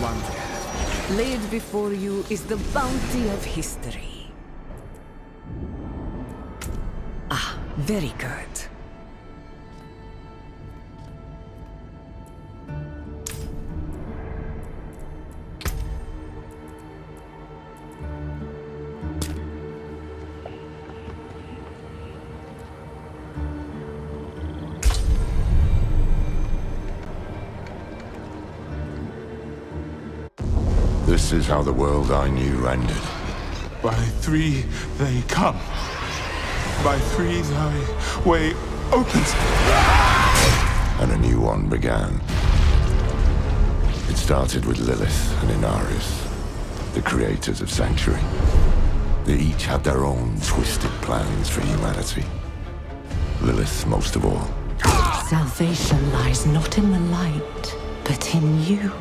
wanderer. Laid before you is the bounty of history. Ah, very good. This is how the world I knew ended. By three they come. By three thy way opens. And a new one began. It started with Lilith and Inarius, the creators of Sanctuary. They each had their own twisted plans for humanity. Lilith most of all. Salvation lies not in the light, but in you.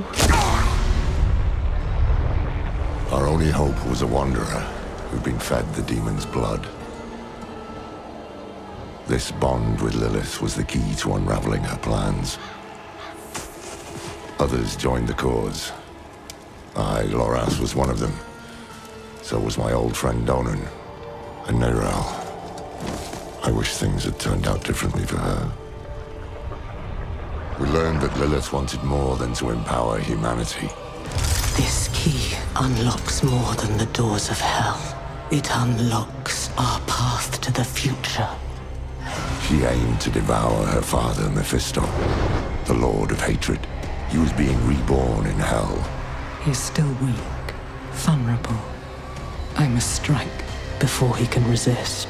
Our only hope was a wanderer who'd been fed the demon's blood. This bond with Lilith was the key to unraveling her plans. Others joined the cause. I, Loras, was one of them. So was my old friend Donan, and Neyrelle. I wish things had turned out differently for her. We learned that Lilith wanted more than to empower humanity. This key unlocks more than the doors of hell. It unlocks our path to the future. She aimed to devour her father, Mephisto, the Lord of Hatred. He was being reborn in hell. He's still weak, vulnerable. I must strike before he can resist.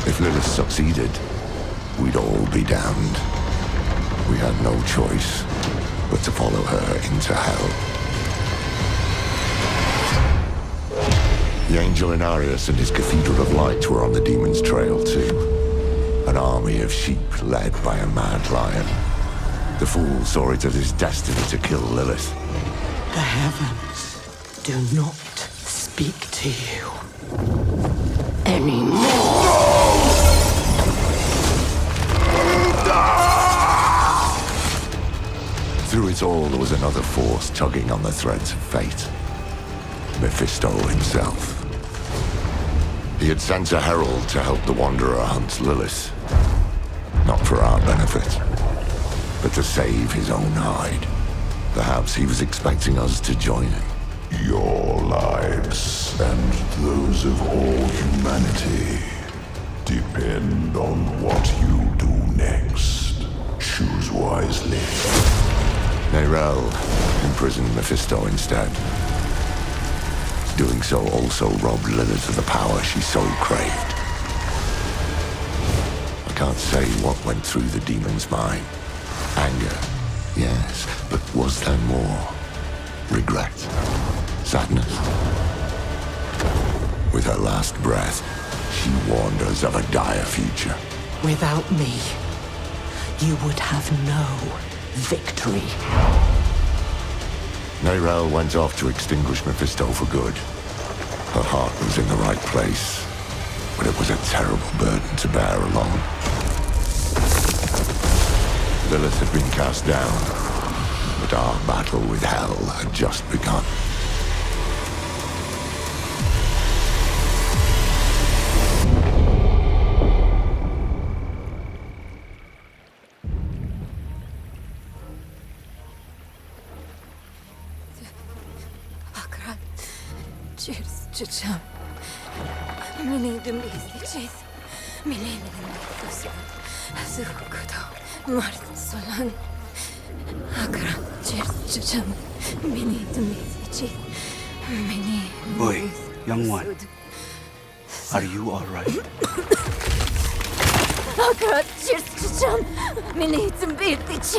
If Lilith succeeded, we'd all be damned. We had no choice but to follow her into hell. The Angel Inarius and his Cathedral of Light were on the demon's trail too. An army of sheep led by a mad lion. The fool saw it as his destiny to kill Lilith. The heavens do not speak to you anymore. Through it all, there was another force tugging on the threads of fate. Mephisto himself. He had sent a herald to help the Wanderer hunt Lilith. Not for our benefit, but to save his own hide. Perhaps he was expecting us to join him. Your lives and those of all humanity depend on what you do next. Choose wisely. Neyrelle imprisoned Mephisto instead. Doing so also robbed Lilith of the power she so craved. I can't say what went through the demon's mind. Anger, yes, but was there more? Regret? Sadness? With her last breath, she warned us of a dire future. Without me, you would have no victory. Neyrelle went off to extinguish Mephisto for good. Her heart was in the right place, but it was a terrible burden to bear alone. Lilith had been cast down, but our battle with hell had just begun. Чичам. Миний дэмэглэж. Миний дэмэглэж. Зүгтөө марцлан. Акран чичам. Миний дэмэглэж. Миний. Boy, young one. Are you all right? Aкран чичам. Миний дэмэглэж.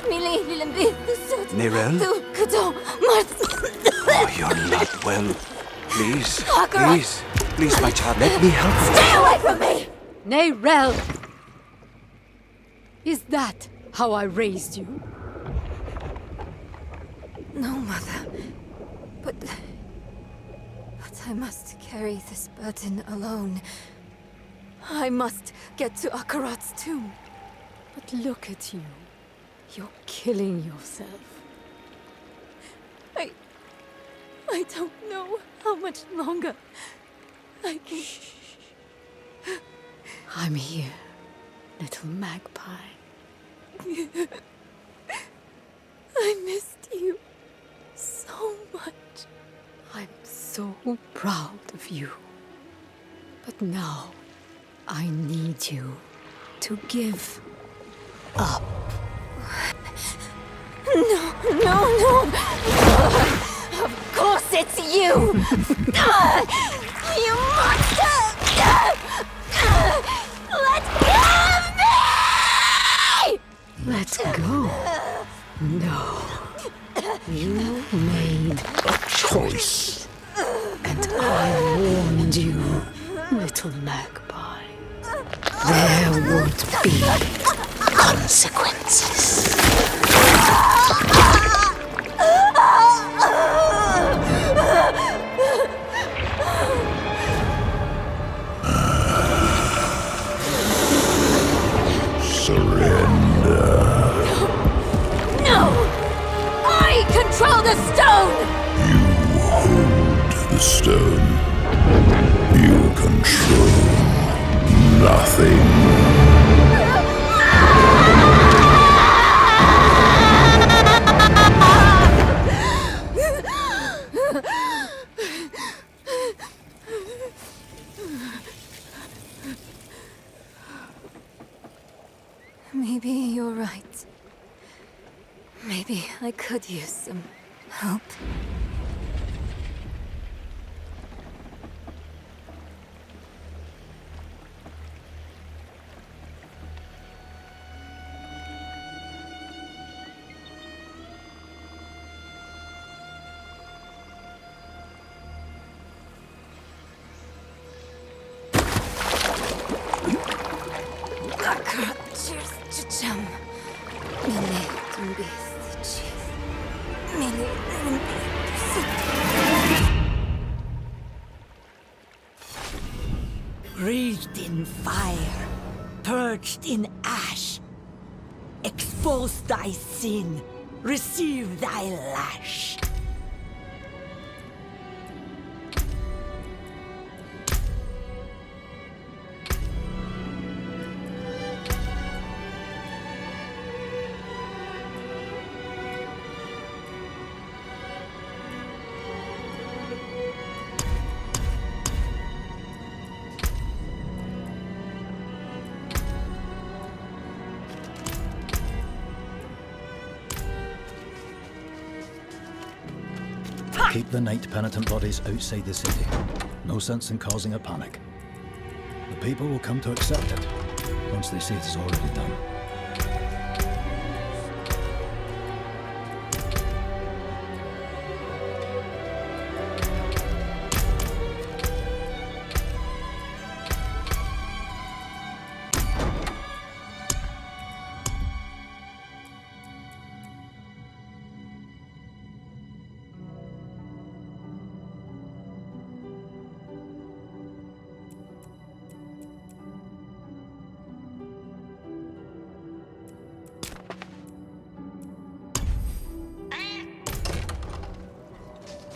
Миний дэмэглэж. Neyrelle? Зүгтөө марцлан. Oh, you're not well. Please, please, my child, let me help you. Stay away from me! Neyrelle! Is that how I raised you? No, Mother. But I must carry this burden alone. I must get to Akarat's tomb. But look at you. You're killing yourself. I don't know how much longer I can... I'm here, little magpie. I missed you so much. I'm so proud of you. But now, I need you to give up. No! Of course it's you! You monster! Let go of me! Let go. No. You made A choice. and I warned you, little magpie. There would be consequences. Surrender. No! I control the stone! You hold the stone. You control nothing. Maybe you're right. Maybe I could use some help. Wreathed in fire, purged in ash. Expose thy sin, receive thy lash. Keep the night penitent bodies outside the city. No sense in causing a panic. The people will come to accept it once they see it's already done.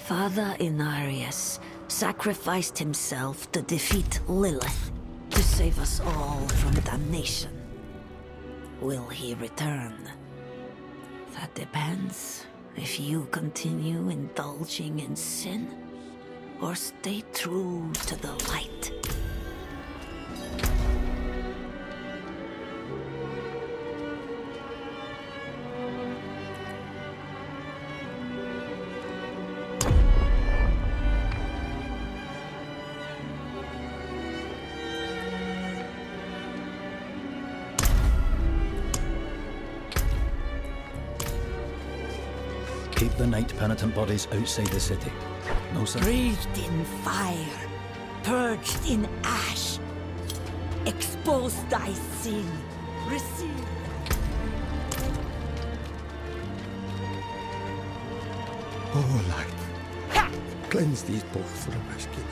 Father Inarius sacrificed himself to defeat Lilith, to save us all from damnation. Will he return? That depends if you continue indulging in sin, or stay true to the light. Keep the night penitent bodies outside the city. No sense. Breathed in fire, purged in ash. Expose thy sin, receive. Oh, light. Cleanse these both from my skin.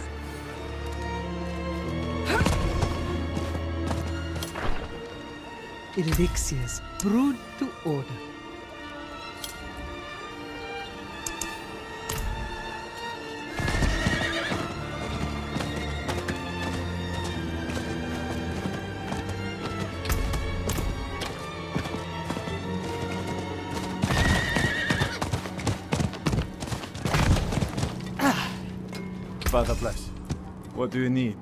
Elixirs brewed to order. Father bless. What do you need?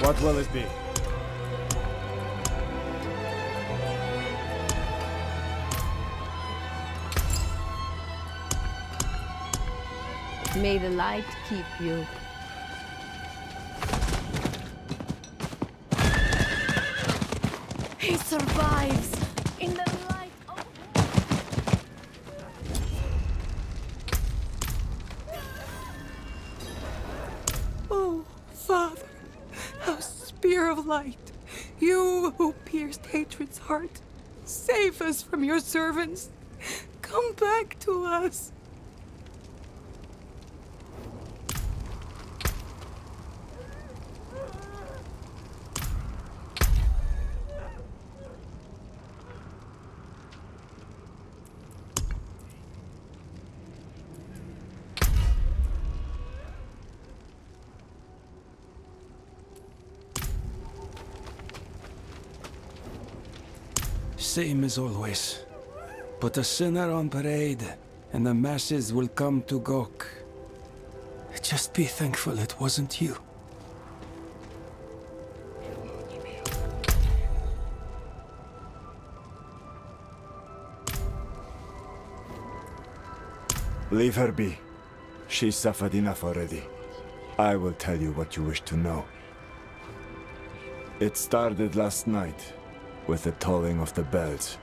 What will it be? May the light keep you. He survives in the light of... Oh, Father, our spear of light, you who pierced hatred's heart, save us from your servants. Come back to us. Same as always. Put a sinner on parade, and the masses will come to gawk. Just be thankful it wasn't you. Leave her be. She's suffered enough already. I will tell you what you wish to know. It started last night, with the tolling of the bells.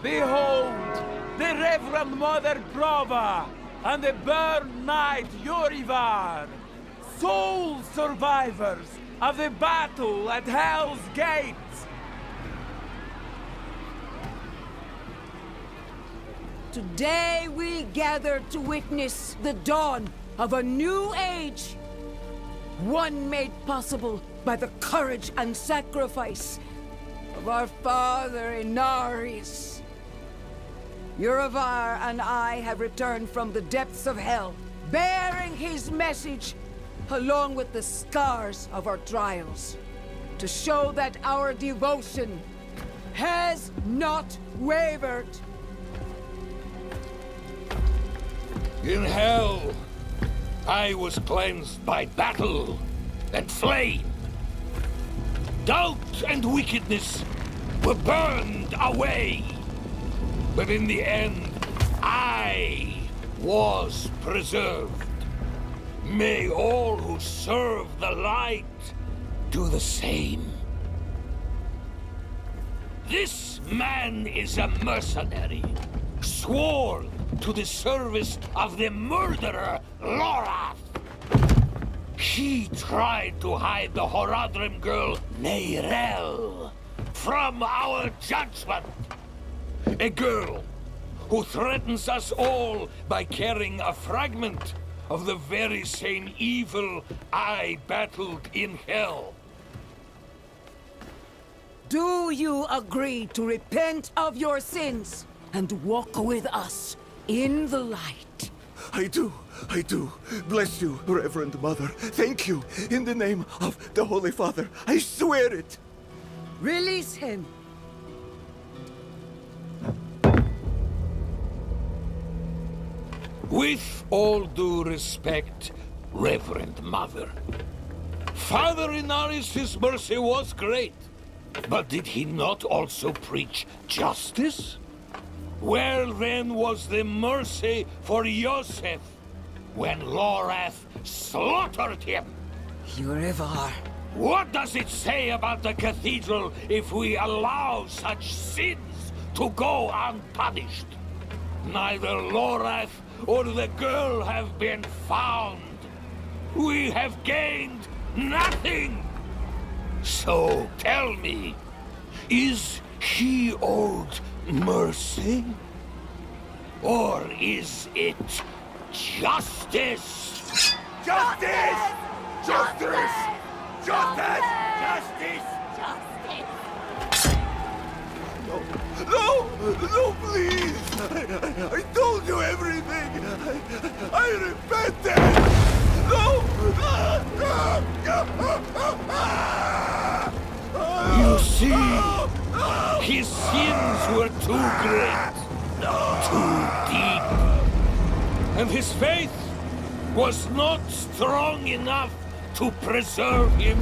Behold, the Reverend Mother Prova and the Burn Knight Yorivar, sole survivors of the battle at Hell's Gates. Today we gather to witness the dawn of a new age. One made possible by the courage and sacrifice of our father Inarius. Yorivar and I have returned from the depths of hell, bearing his message along with the scars of our trials, to show that our devotion has not wavered. In hell, I was cleansed by battle and flame. Doubt and wickedness were burned away. But in the end, I was preserved. May all who serve the light do the same. This man is a mercenary, sworn to the service of the murderer, Lorath. He tried to hide the Horadrim girl, Neyrel, from our judgment. A girl who threatens us all by carrying a fragment of the very same evil I battled in hell. Do you agree to repent of your sins and walk with us in the light? I do. Bless you, Reverend Mother. Thank you. In the name of the Holy Father, I swear it. Release him. With all due respect, Reverend Mother, Father Inarius' mercy was great, but did he not also preach justice? Where then was the mercy for Yosef when Lorath slaughtered him? Your Ivar. What does it say about the cathedral if we allow such sins to go unpunished? Neither Lorath or the girl have been found. We have gained nothing. So tell me, is he owed mercy? Or is it justice? Justice! Justice! Justice! Justice! No! No, please! I told you everything! I repented! No! You see, his sins were too great, too deep, and his faith was not strong enough to preserve him.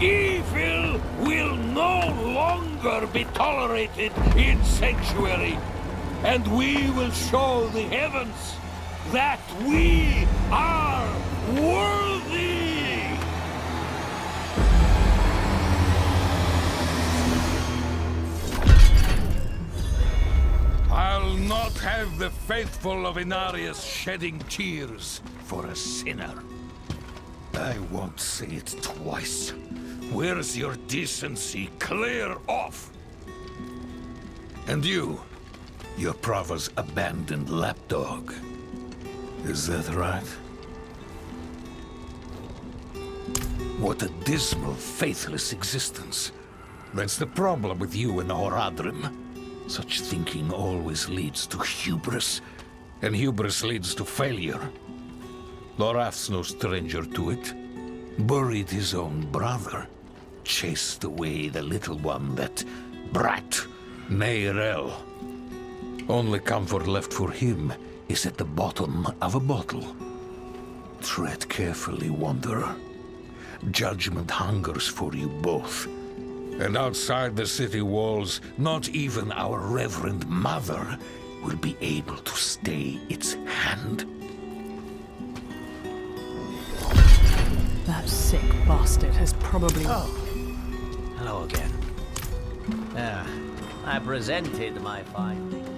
Evil will no longer be tolerated in Sanctuary, and we will show the heavens that we are worthy! I'll not have the faithful of Inarius shedding tears for a sinner. I won't say it twice. Where's your decency? Clear off! And you, your Prava's abandoned lapdog. Is that right? What a dismal, faithless existence. That's the problem with you and Horadrim. Such thinking always leads to hubris, and hubris leads to failure. Lorath's no stranger to it. Buried his own brother. Chased away the little one, that brat, Neyrel. Only comfort left for him is at the bottom of a bottle. Tread carefully, Wanderer. Judgment hungers for you both. And outside the city walls, not even our Reverend Mother will be able to stay its hand. That sick bastard has probably... Oh. Hello again. I presented my findings.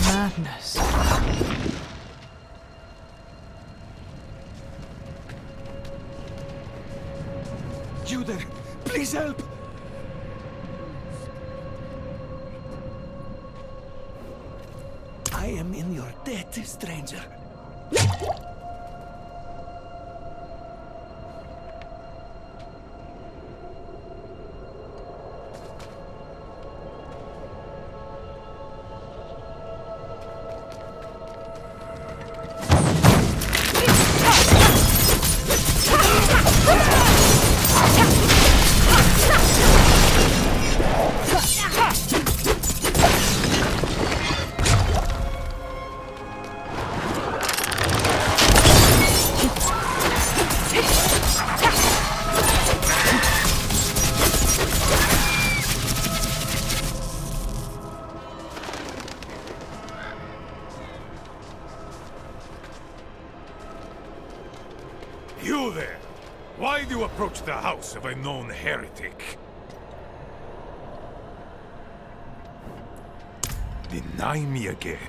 Madness. You there, please help! I am in your debt, stranger. You there! Why do you approach the house of a known heretic? Deny me again,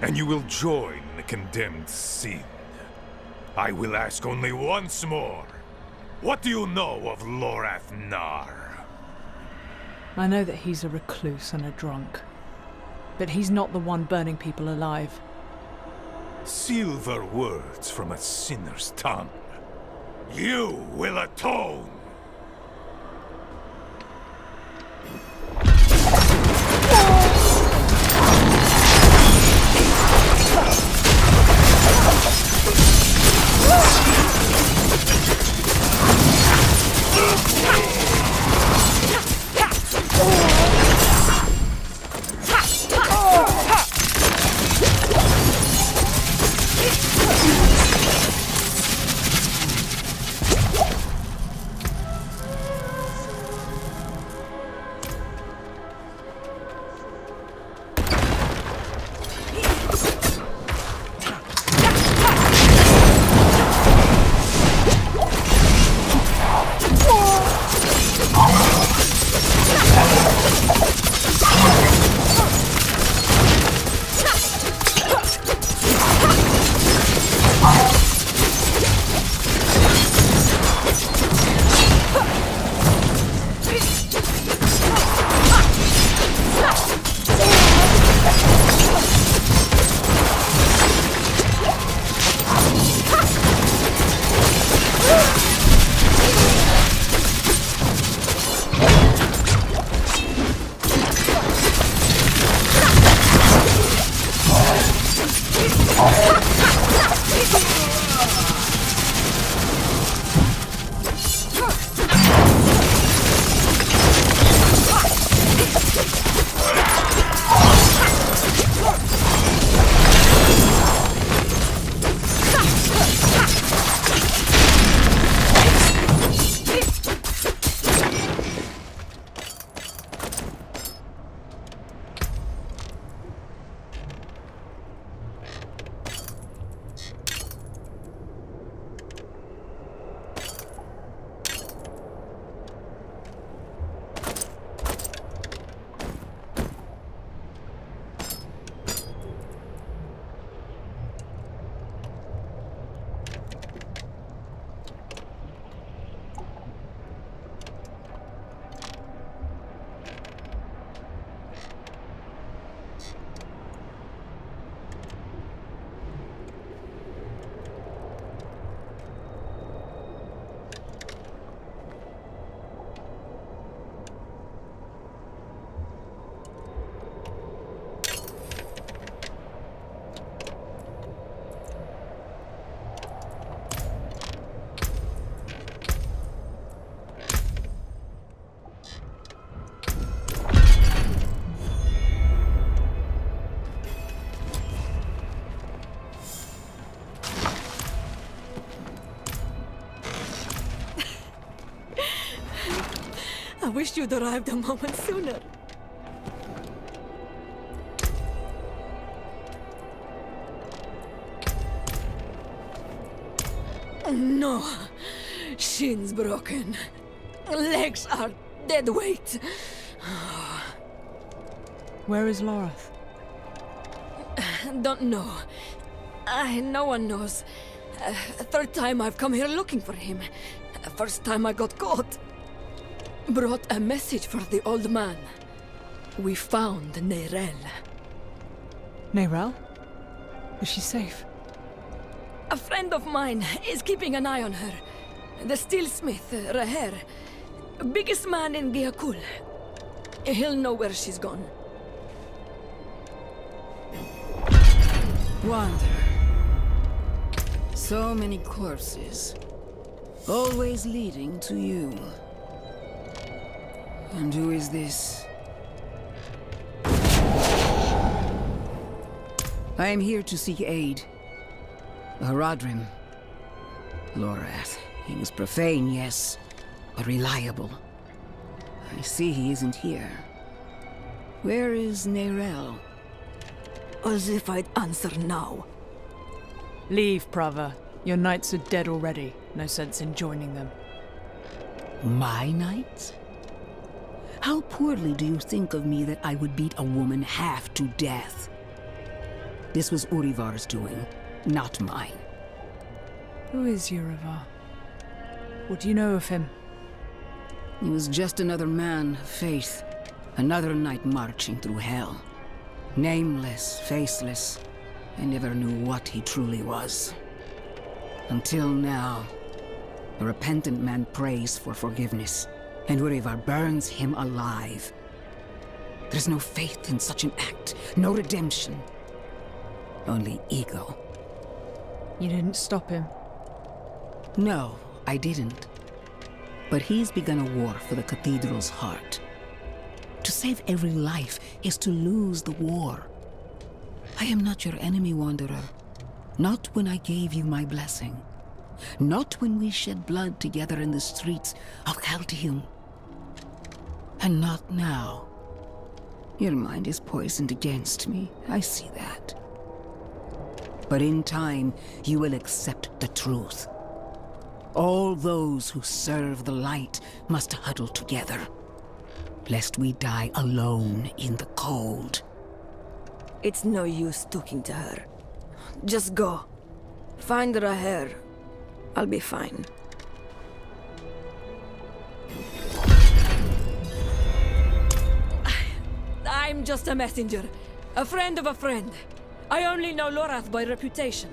and you will join the condemned sin. I will ask only once more. What do you know of Lorath Nar? I know that he's a recluse and a drunk. But he's not the one burning people alive. Silver words from a sinner's tongue. You will atone! I wish you'd arrived a moment sooner. No. Shins broken. Legs are dead weight. Where is Lorath? Don't know. No one knows. Third time I've come here looking for him. First time I got caught. Brought a message for the old man. We found Neyrelle. Neyrelle? Is she safe? A friend of mine is keeping an eye on her. The steelsmith, Raher. Biggest man in Giakul. He'll know where she's gone. Wanderer. So many corpses. Always leading to you. And who is this? I am here to seek aid. Haradrim. Lorath. He was profane, yes, but reliable. I see he isn't here. Where is Neyrelle? As if I'd answer now. Leave, Prava. Your knights are dead already. No sense in joining them. My knights? How poorly do you think of me that I would beat a woman half to death? This was Urivar's doing, not mine. Who is Urivar? What do you know of him? He was just another man of faith. Another knight marching through hell. Nameless, faceless. I never knew what he truly was. Until now. A repentant man prays for forgiveness, and Urivar burns him alive. There's no faith in such an act, no redemption. Only ego. You didn't stop him? No, I didn't. But he's begun a war for the cathedral's heart. To save every life is to lose the war. I am not your enemy, Wanderer. Not when I gave you my blessing. Not when we shed blood together in the streets of Chaldeum. And not now. Your mind is poisoned against me. I see that. But in time, you will accept the truth. All those who serve the light must huddle together, lest we die alone in the cold. It's no use talking to her. Just go. Find Raher. I'll be fine. I'm just a messenger. A friend of a friend. I only know Lorath by reputation.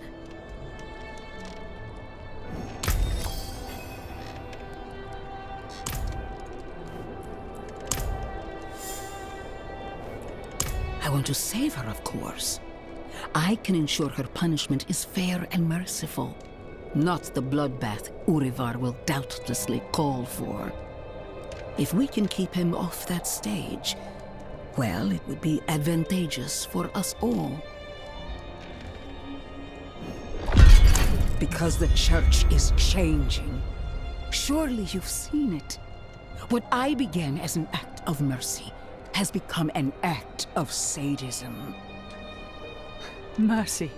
I want to save her, of course. I can ensure her punishment is fair and merciful. Not the bloodbath Urivar will doubtlessly call for. If we can keep him off that stage, well, it would be advantageous for us all. Because the church is changing. Surely you've seen it. What I began as an act of mercy has become an act of sadism. Mercy.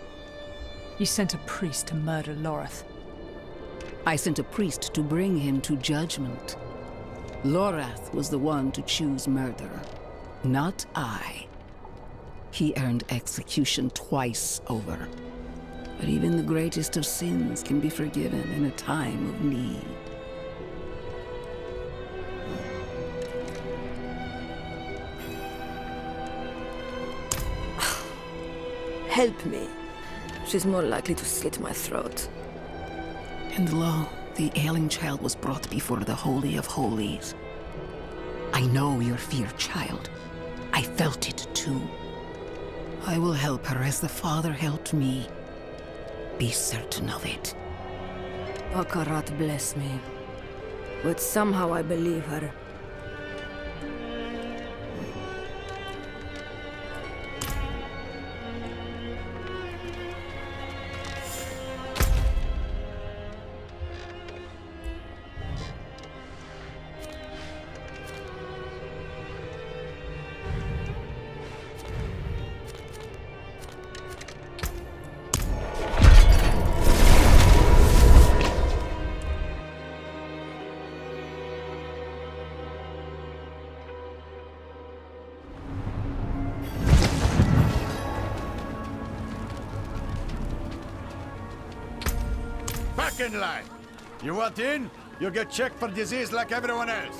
You sent a priest to murder Lorath. I sent a priest to bring him to judgment. Lorath was the one to choose murder, not I. He earned execution twice over. But even the greatest of sins can be forgiven in a time of need. Help me. She's more likely to slit my throat. And lo, the ailing child was brought before the Holy of Holies. I know your fear, child. I felt it too. I will help her as the Father helped me. Be certain of it. Akarat bless me. But somehow I believe her. second line. You want in? You get checked for disease like everyone else.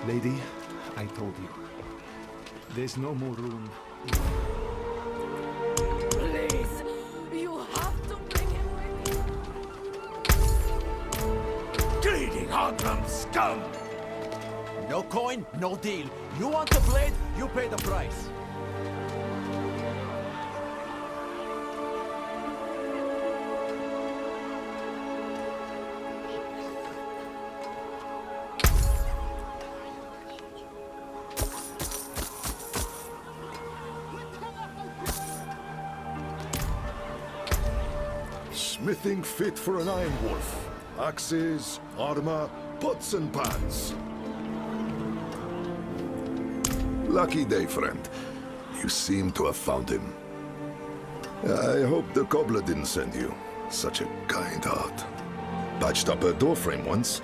Lady, I told you. There's no more room. Please, you have to bring him with you. Greedy Hogram scum! No coin, no deal. You want the blade, you pay the price. Smithing fit for an Iron Wolf. Axes, armor, pots and pans. Lucky day, friend. You seem to have found him. I hope the cobbler didn't send you. Such a kind heart. Patched up her doorframe once.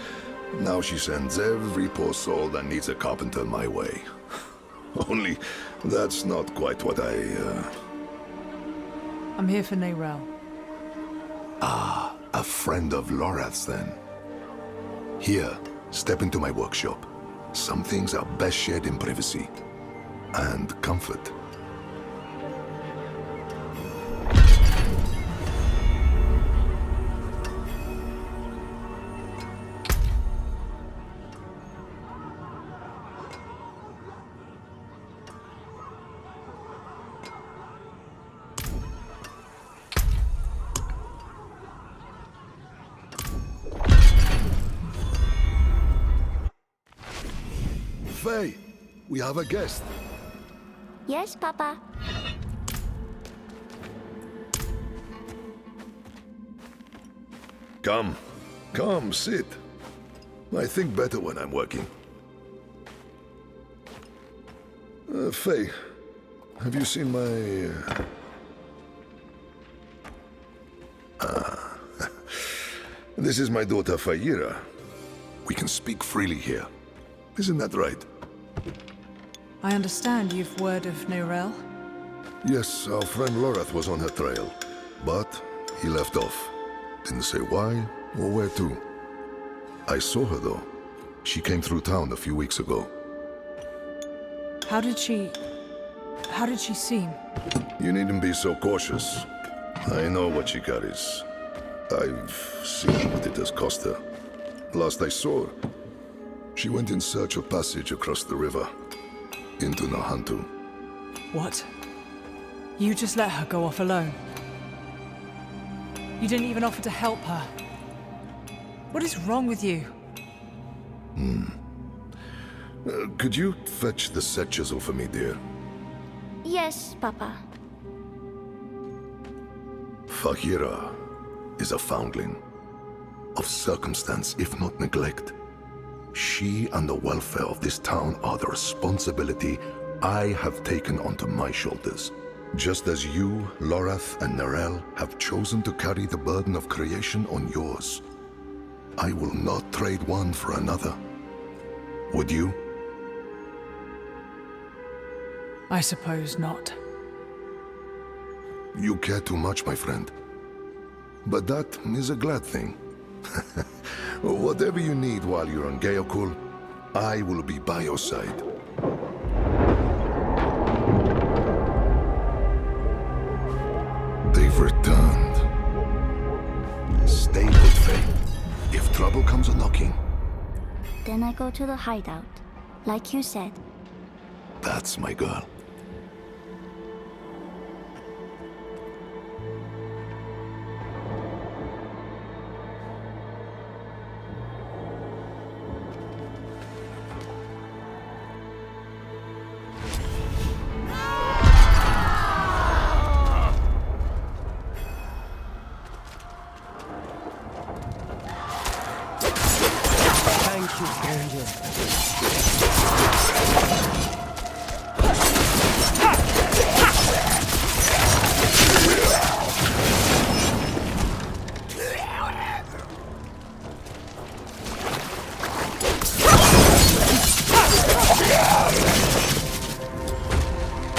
Now she sends every poor soul that needs a carpenter my way. Only, that's not quite what I'm here for Neyrelle. Ah, a friend of Lorath's then. Here, step into my workshop. Some things are best shared in privacy. And comfort. Faye, we have a guest. Yes, Papa. Come. Come, sit. I think better when I'm working. Faye, have you seen my... This is my daughter, Fayira. We can speak freely here. Isn't that right? I understand you've word of Neyrelle. Yes, our friend Lorath was on her trail, but he left off. Didn't say why or where to. I saw her though. She came through town a few weeks ago. How did she seem? You needn't be so cautious. I know what she carries. I've seen what it has cost her. Last I saw her, she went in search of passage across the river, into Nahantu. What? You just let her go off alone? You didn't even offer to help her? What is wrong with you? Could you fetch the set chisel for me, dear? Yes, Papa. Fahira is a foundling. Of circumstance, if not neglect. She and the welfare of this town are the responsibility I have taken onto my shoulders. Just as you, Lorath, and Nerel have chosen to carry the burden of creation on yours. I will not trade one for another. Would you? I suppose not. You care too much, my friend. But that is a glad thing. Whatever you need while you're on Geokul, I will be by your side. They've returned. Stay with Faye. If trouble comes a-knocking... Then I go to the hideout, like you said. That's my girl.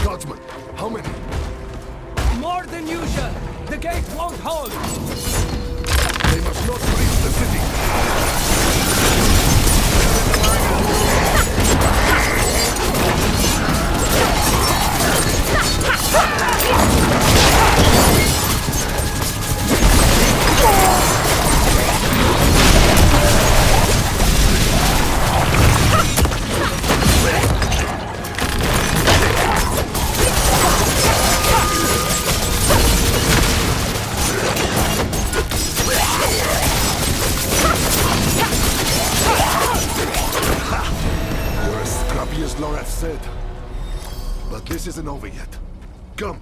Guardsmen, how many? More than usual. The gate won't hold. They must not breach the city. You're as scrappy as Lorath said. But this isn't over yet. Come.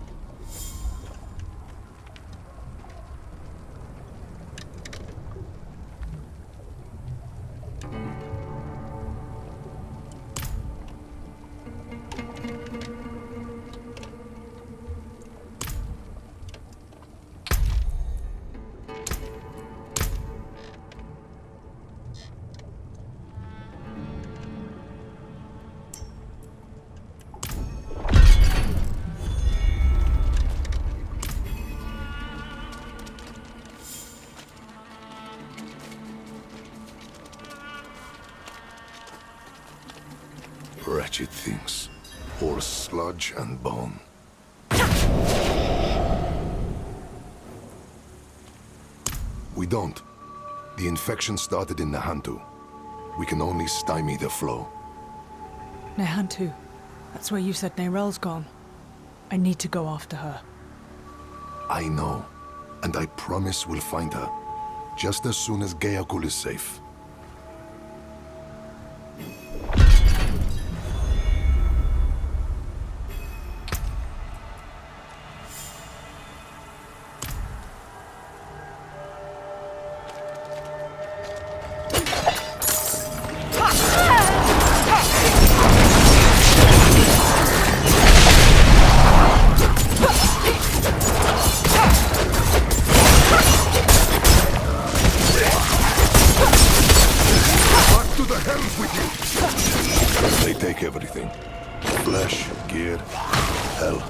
Wretched things. Horse sludge and bone. We don't. The infection started in Nahantu. We can only stymie the flow. Nehantu. That's where you said Nerel's gone. I need to go after her. I know. And I promise we'll find her. Just as soon as Geokul is safe. They take everything. Flesh, gear, hell.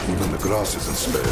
Even the grass isn't spared.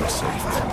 save them.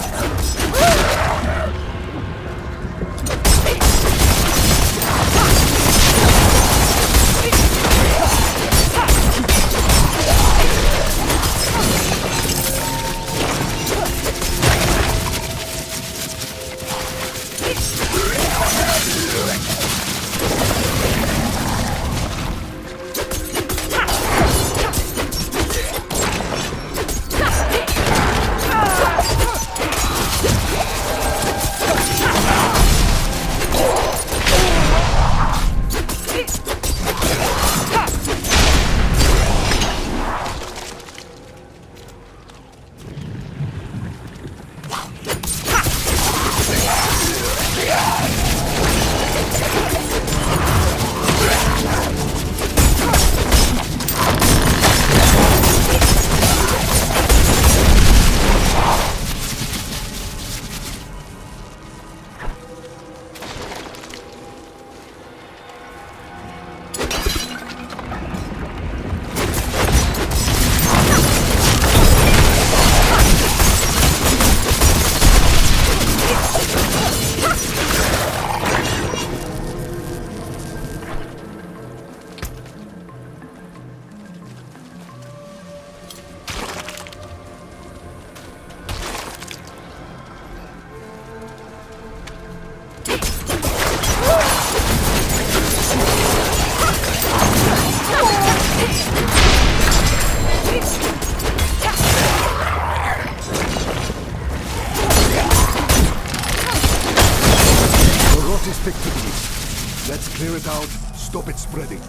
Let's clear it out, stop it spreading.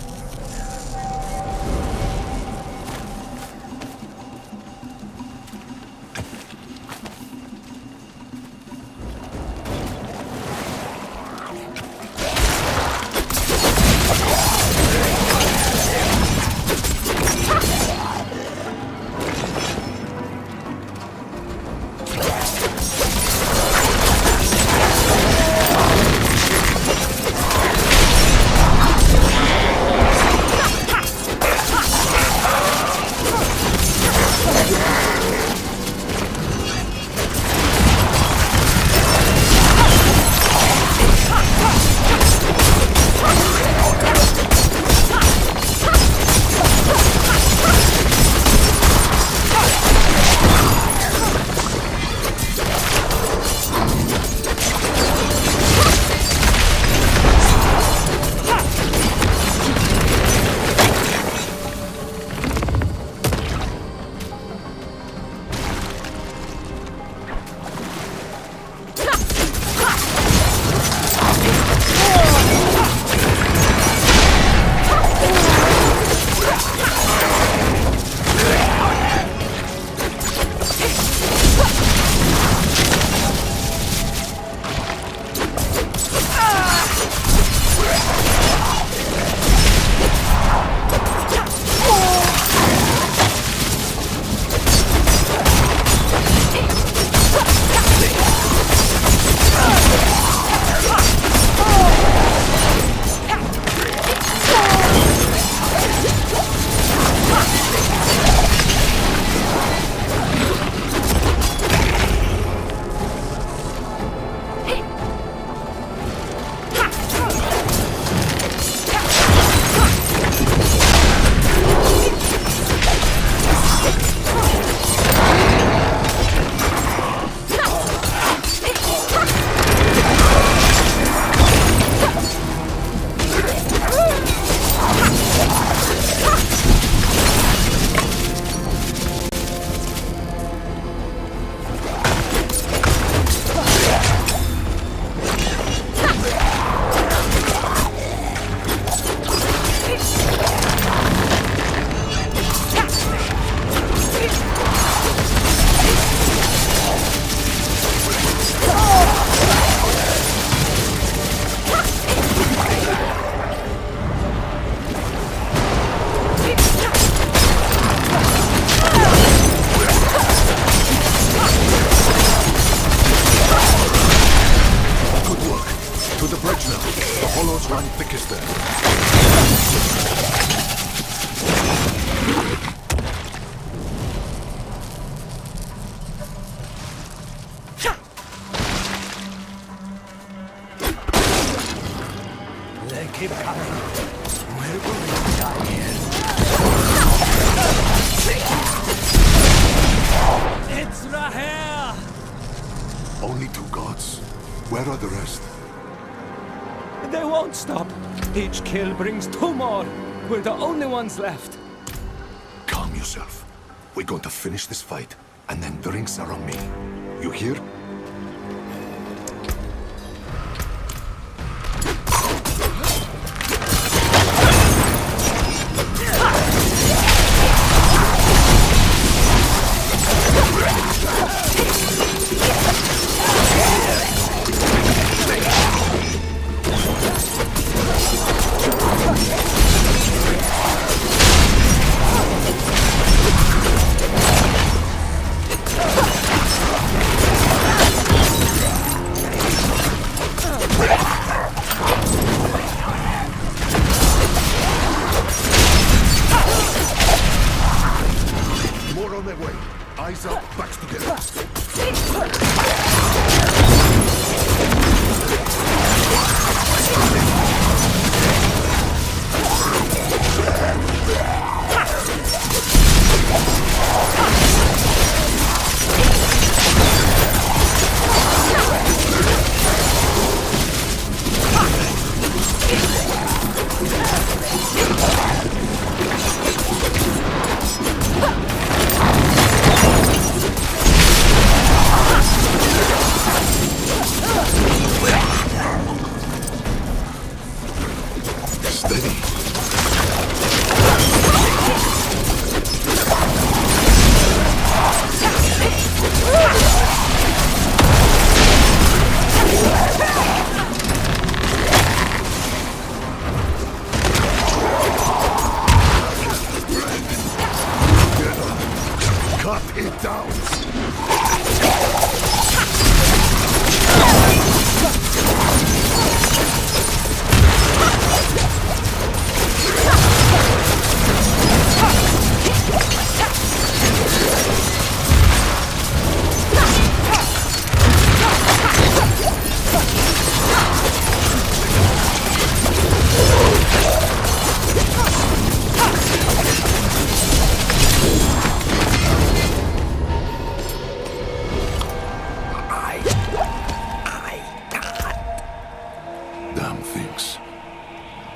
keep coming. We're going to die here. It's Rahel! Only 2 gods. Where are the rest? They won't stop. Each kill brings 2 more. We're the only ones left. Calm yourself. We're going to finish this fight, and then drinks are on me. You hear?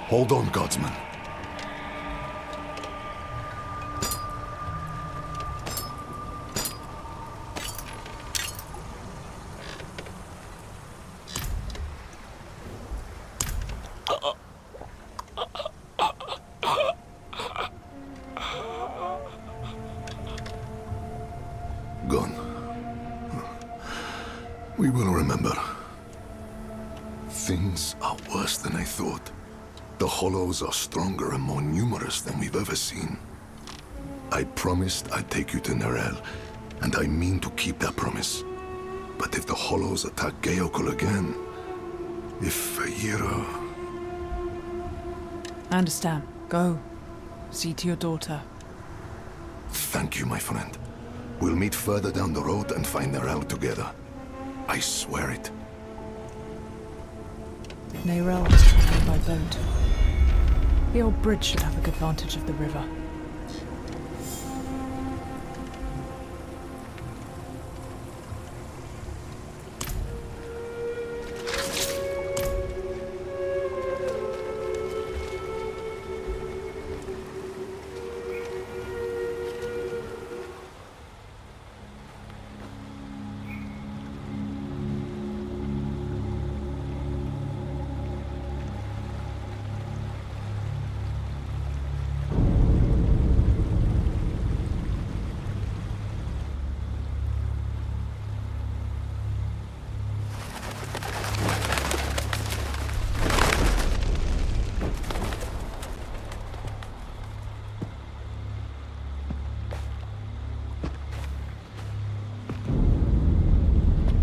Hold on, Godsman. Gone. We will remember. Things are worse than I thought. The Hollows are stronger and more numerous than we've ever seen. I promised I'd take you to Nerel, and I mean to keep that promise. But if the Hollows attack Geokul again, if Yira... I understand. Go. See to your daughter. Thank you, my friend. We'll meet further down the road and find Nerel together. I swear it. Nerel was traveling by boat. The old bridge should have a good vantage of the river.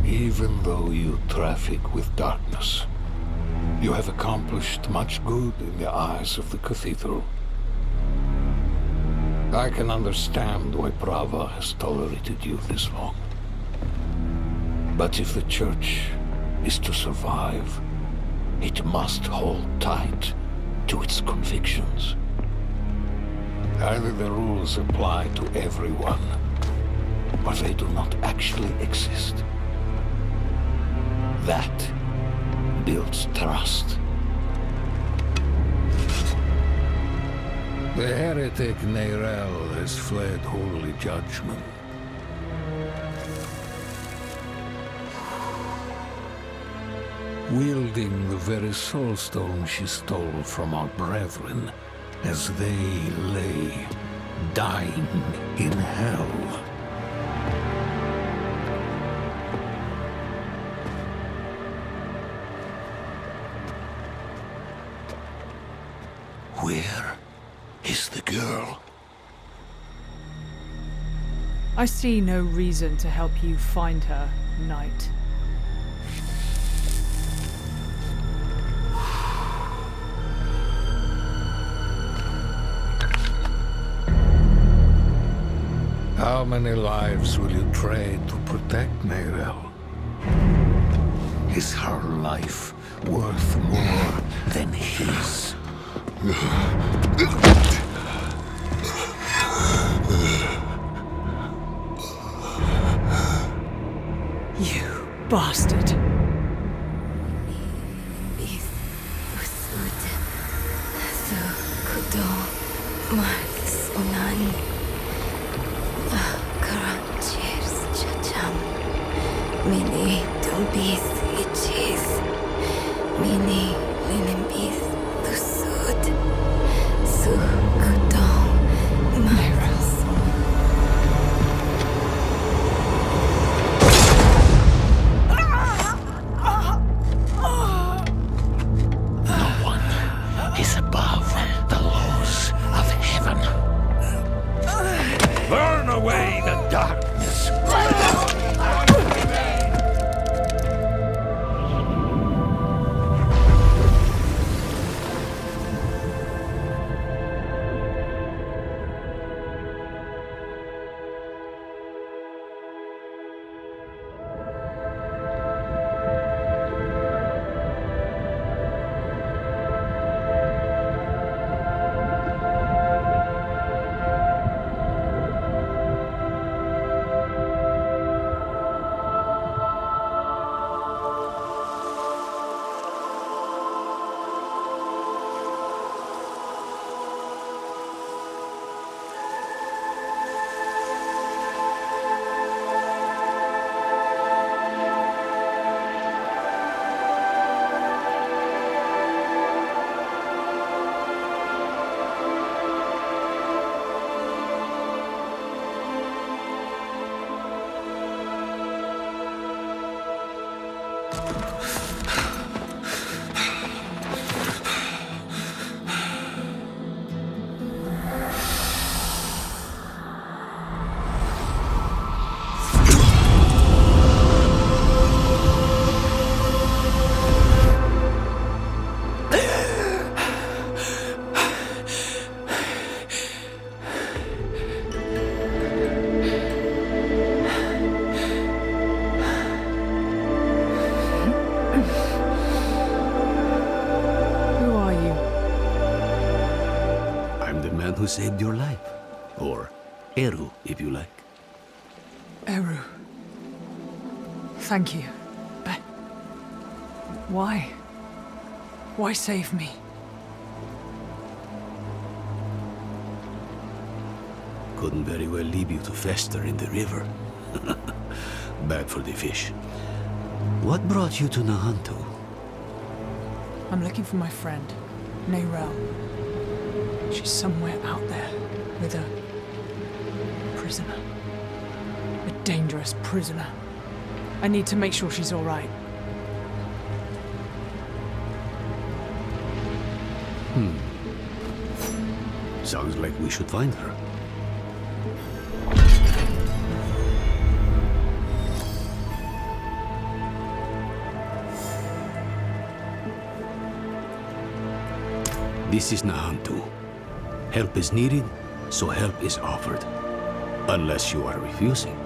Even though you traffic with darkness, you have accomplished much good in the eyes of the Cathedral. I can understand why Prava has tolerated you this long. But if the Church is to survive, it must hold tight to its convictions. Either the rules apply to everyone, or they do not actually exist. That builds trust. The heretic Neyrel has fled holy judgment. Wielding the very soulstone she stole from our brethren as they lay dying in hell. Where is the girl? I see no reason to help you find her, Knight. How many lives will you trade to protect Neyrel? Is her life worth more than his? You bastard! Mini tumbis ichis, mini linimbis tusud, su kudong maros. No one is above the laws of heaven. Burn away the darkness. Who saved your life. Or Eru, if you like. Eru. Thank you. But why? Why save me? Couldn't very well leave you to fester in the river. Bad for the fish. What brought you to Nahantu? I'm looking for my friend, Neyrel. She's somewhere out there with a prisoner. A dangerous prisoner. I need to make sure she's all right. Sounds like we should find her. This is Nahantu. Help is needed, so help is offered. Unless you are refusing.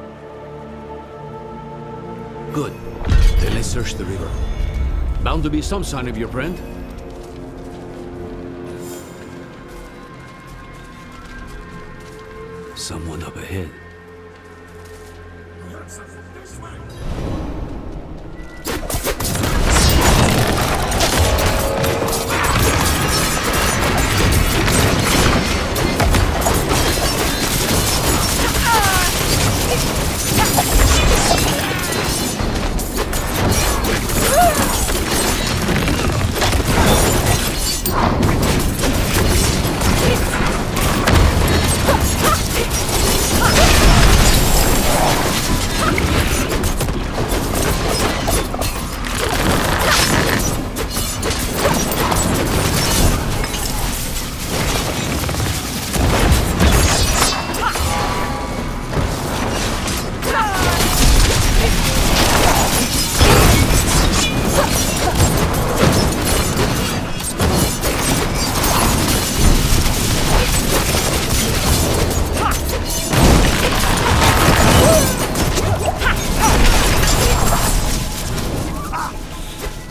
Good. Then let's search the river. Bound to be some sign of your friend. Someone up ahead.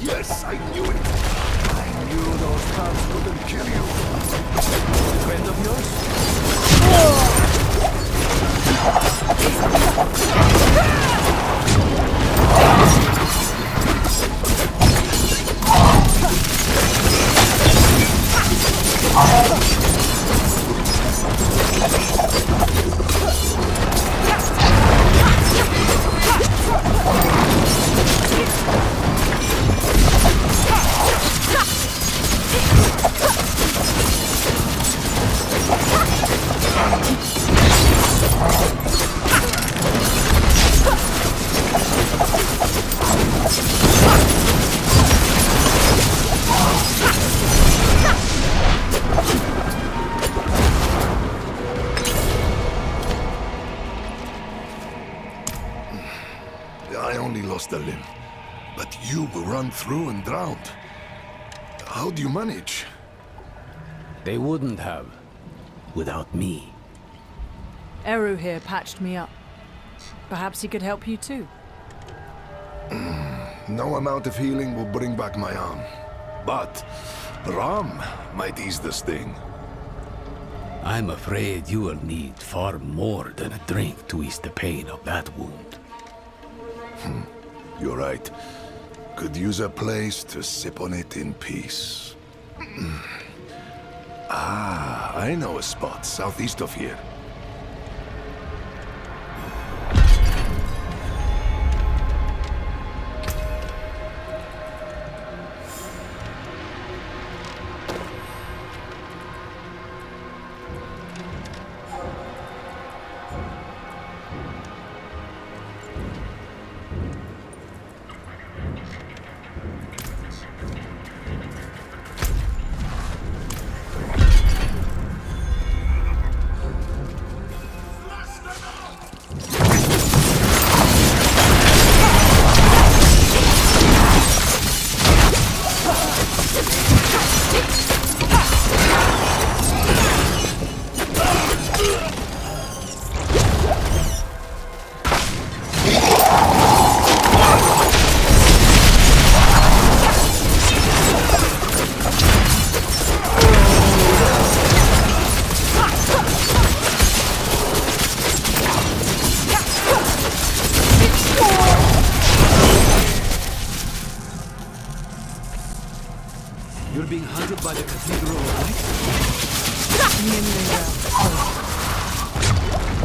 Yes, I knew it! I knew those hands couldn't kill you! Friend of I only lost a limb, but you were run through and drowned. How do you manage? They wouldn't have, without me. Eru here patched me up. Perhaps he could help you too. No amount of healing will bring back my arm. But Ram might ease the sting. I'm afraid you will need far more than a drink to ease the pain of that wound. You're right. Could use a place to sip on it in peace. I know a spot southeast of here. You're being hunted by the cathedral, right?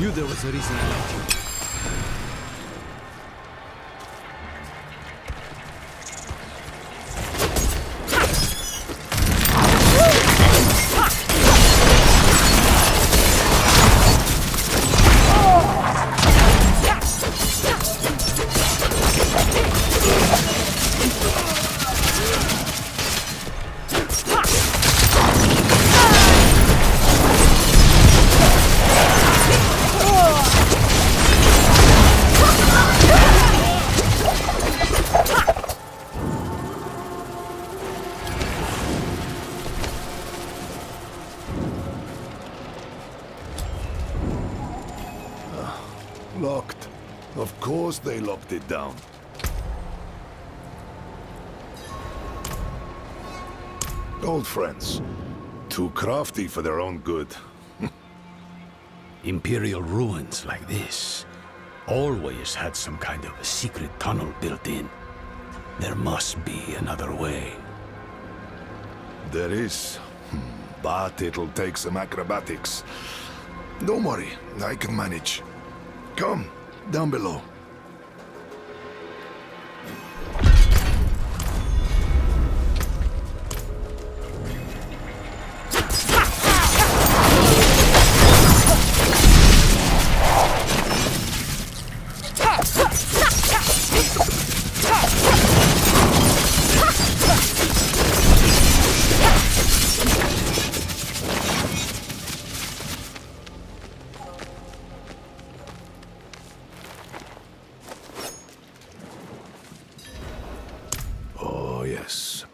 Knew there was a reason I left you. Locked. Of course they locked it down. Old friends. Too crafty for their own good. Imperial ruins like this always had some kind of a secret tunnel built in. There must be another way. There is, but it'll take some acrobatics. Don't worry, I can manage. Come, down below.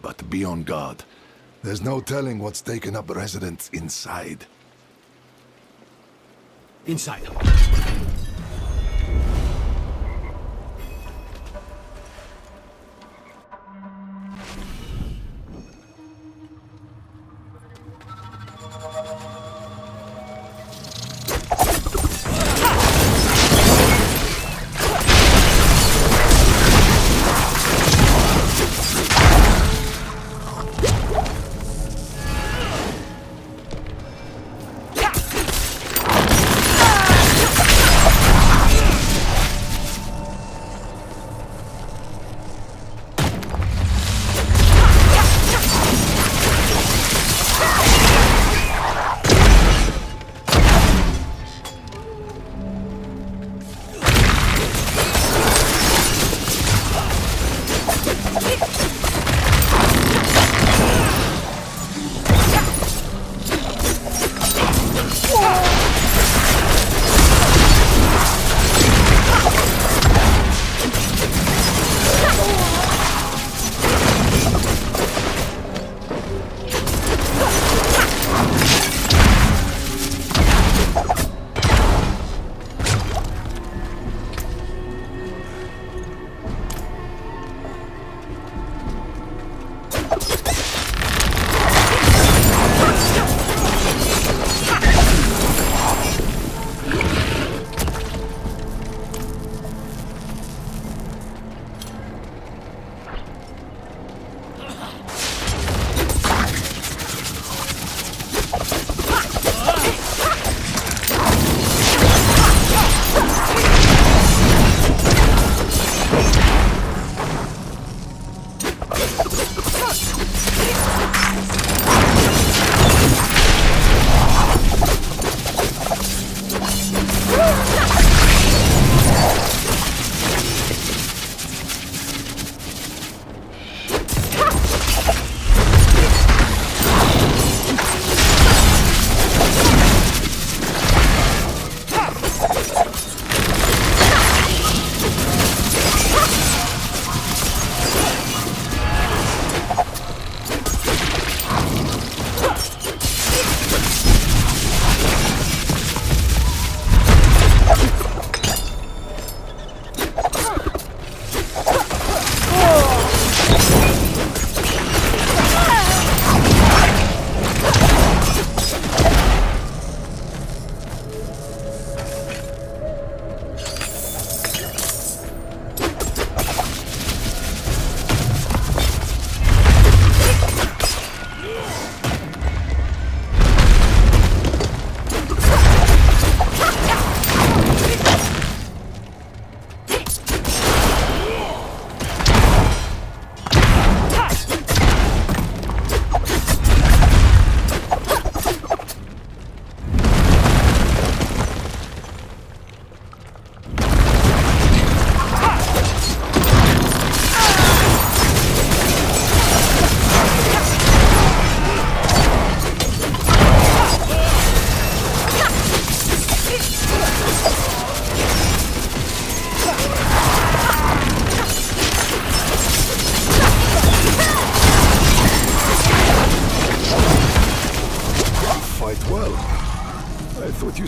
But be on guard. There's no telling what's taken up residence inside. Inside.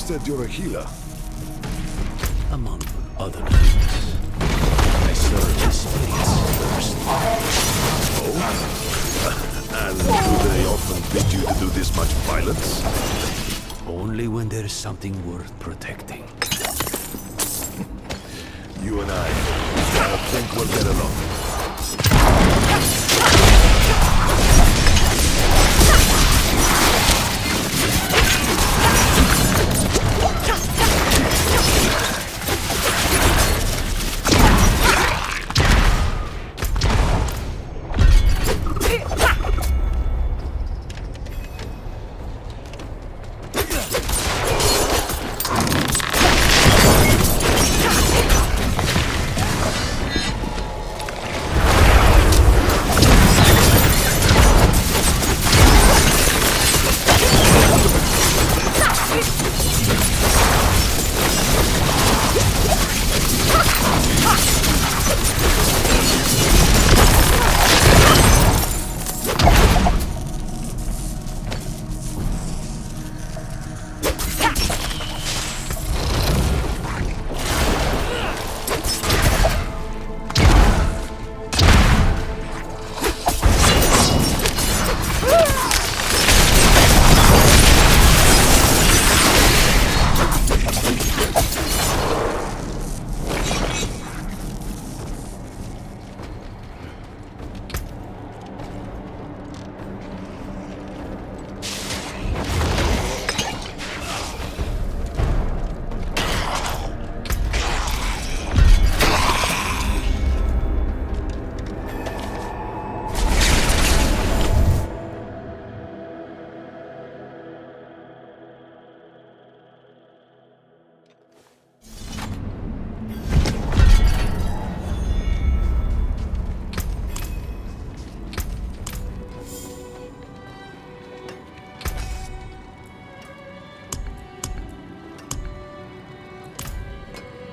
said you're a healer. Among other things, I serve the spirits first. Oh? And do they often bid you to do this much violence? Only when there's something worth protecting. You and I think we'll get along.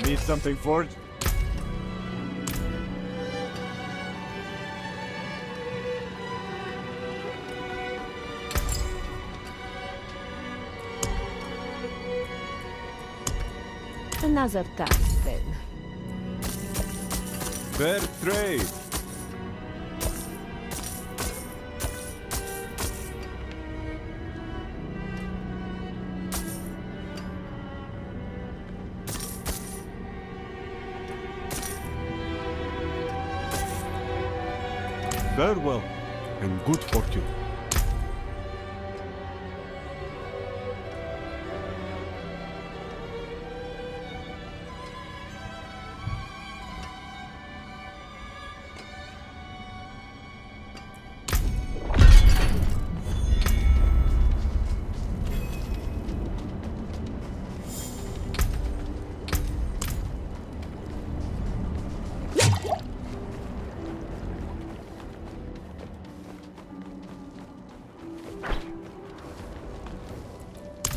Need something forged? Another task, then. Fair trade. Farewell, and good fortune.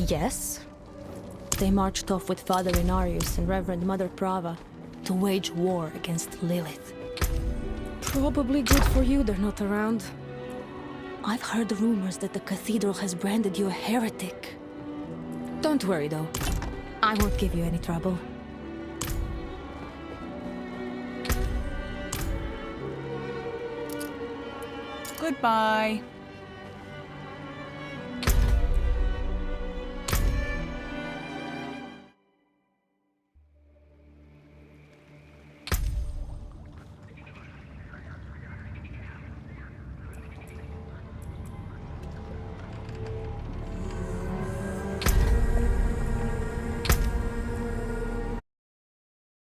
Yes. They marched off with Father Inarius and Reverend Mother Prava to wage war against Lilith. Probably good for you they're not around. I've heard rumors that the cathedral has branded you a heretic. Don't worry though. I won't give you any trouble. Goodbye.